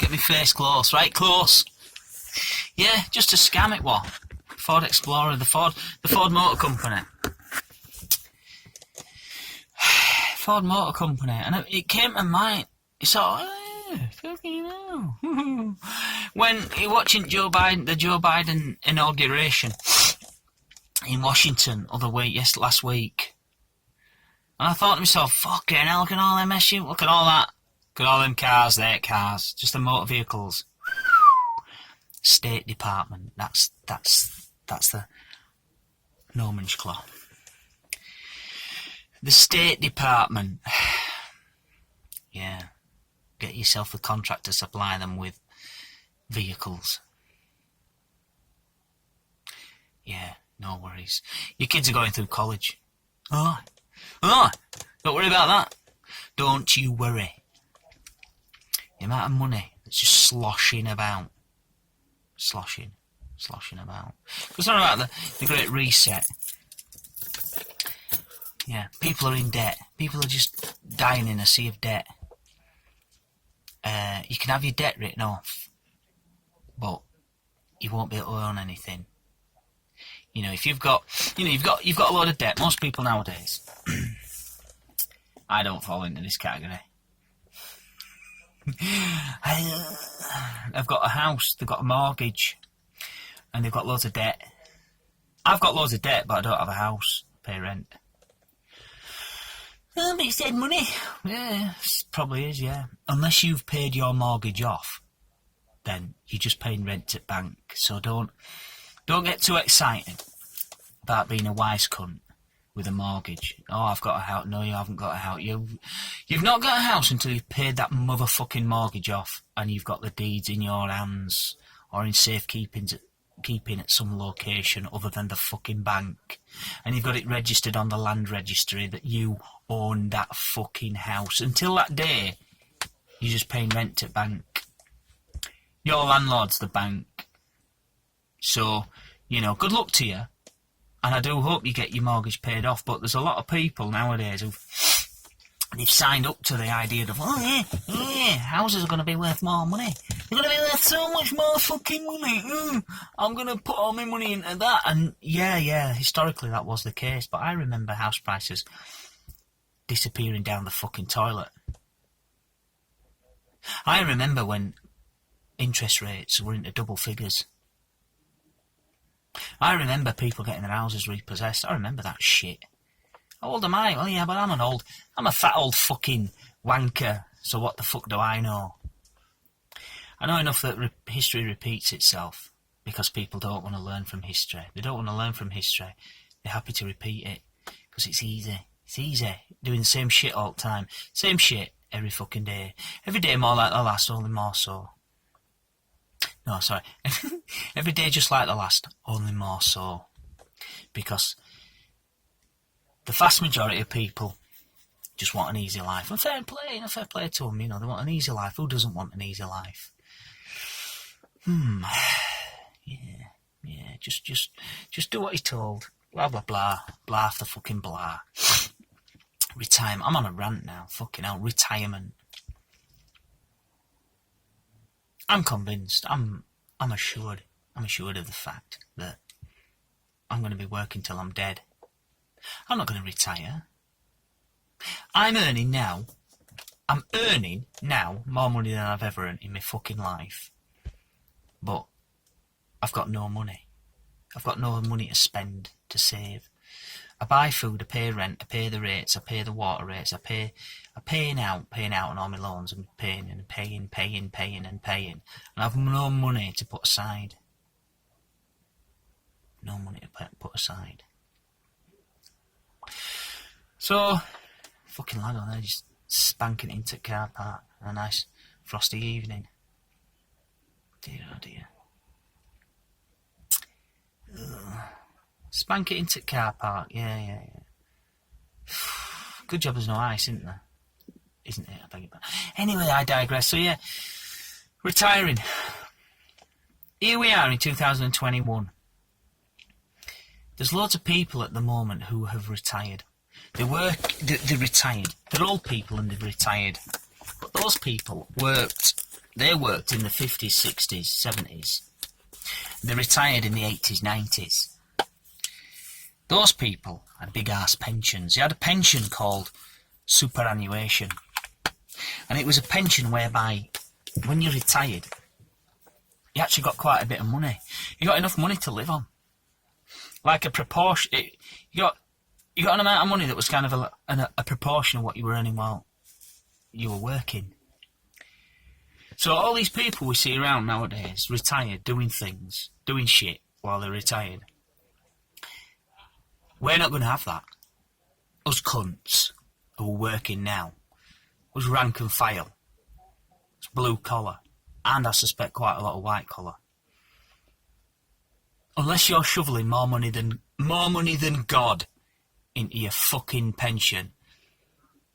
get my face close, right close. Yeah, just a scam it was. Ford Explorer, the Ford Motor Company. Ford Motor Company, and it came to mind. It's all, fucking hell. When you're watching the Joe Biden inauguration in Washington last week, and I thought to myself, fucking hell, look at all them SUVs, look at all that, look at all them cars, they're cars, just the motor vehicles. State Department, that's the nomenclature. The State Department. Yeah. Get yourself a contract to supply them with vehicles. Yeah, no worries. Your kids are going through college. Oh, don't worry about that. Don't you worry. The amount of money that's just sloshing about. Sloshing about. Because not about the Great Reset. Yeah, people are in debt. People are just dying in a sea of debt. You can have your debt written off, but you won't be able to own anything. You know, if you've got a load of debt. Most people nowadays. I don't fall into this category. They've got a house, they've got a mortgage, and they've got loads of debt. I've got loads of debt, but I don't have a house. Pay rent. But it's dead money. Yeah, it probably is, yeah. Unless you've paid your mortgage off, then you're just paying rent at bank. So don't get too excited about being a wise cunt with a mortgage. Oh, I've got a house. No, you haven't got a house. You've not got a house until you've paid that motherfucking mortgage off and you've got the deeds in your hands or in safekeeping at some location other than the fucking bank, and you've got it registered on the land registry that you own that fucking house. Until that day, you're just paying rent at bank. Your landlord's the bank. So, you know, good luck to you, and I do hope you get your mortgage paid off, but there's a lot of people nowadays they've signed up to the idea of, oh yeah, houses are going to be worth more money. They're going to be worth so much more fucking money. I'm going to put all my money into that. And yeah, historically that was the case. But I remember house prices disappearing down the fucking toilet. I remember when interest rates were into double figures. I remember people getting their houses repossessed. I remember that shit. How old am I? Oh yeah, but I'm a fat old fucking wanker, so what the fuck do I know? I know enough that history repeats itself, because people don't want to learn from history. They don't want to learn from history. They're happy to repeat it, because it's easy. It's easy, doing the same shit all the time. Same shit every fucking day. Every day more like the last, only more so. No, sorry. Every day just like the last, only more so. Because the vast majority of people just want an easy life. And fair play to them, you know, they want an easy life. Who doesn't want an easy life? Yeah, just do what you're told. Blah, blah, blah. Blah after fucking blah. Retirement. I'm on a rant now. Fucking hell. Retirement. I'm convinced. I'm assured. I'm assured of the fact that I'm going to be working till I'm dead. I'm not going to retire. I'm earning now more money than I've ever earned in my fucking life. But I've got no money. I've got no money to spend, to save. I buy food, I pay rent, I pay the rates, I pay the water rates, I'm paying out on all my loans, and paying. And I have no money to put aside. No money to put aside. So, fucking lad on there just spanking into the car park on a nice frosty evening. Dear oh dear. Spank it into the car park, yeah. Good job there's no ice, isn't there? Isn't it? I beg your pardon. Anyway, I digress. So yeah, retiring. Here we are in 2021. There's loads of people at the moment who have retired. They're retired. They're old people and they've retired. But those people worked They worked in the 50s, 60s, 70s. They retired in the 80s, 90s. Those people had big-ass pensions. They had a pension called superannuation. And it was a pension whereby, when you retired, you actually got quite a bit of money. You got enough money to live on. Like a proportion... You got an amount of money that was kind of a proportion of what you were earning while you were working. So all these people we see around nowadays, retired, doing things, doing shit while they're retired. We're not going to have that. Us cunts who are working now. Us rank and file. It's blue collar. And I suspect quite a lot of white collar. Unless you're shoveling more money than God into your fucking pension,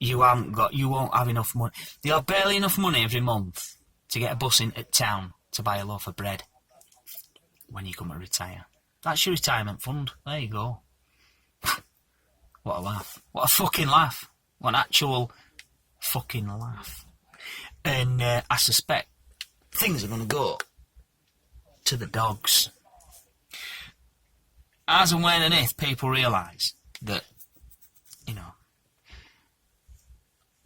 you won't have enough money. You have barely enough money every month to get a bus into town to buy a loaf of bread when you come to retire. That's your retirement fund. There you go. What a laugh. What a fucking laugh. What an actual fucking laugh. And I suspect things are going to go to the dogs. As and when and if people realise that, you know,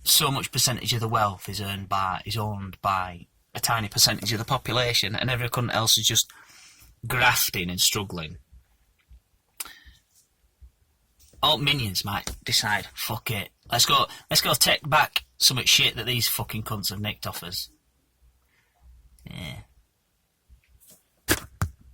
so much percentage of the wealth is owned by a tiny percentage of the population, and everyone else is just grafting and struggling. All minions might decide, fuck it, let's go take back some shit that these fucking cunts have nicked off us. Yeah.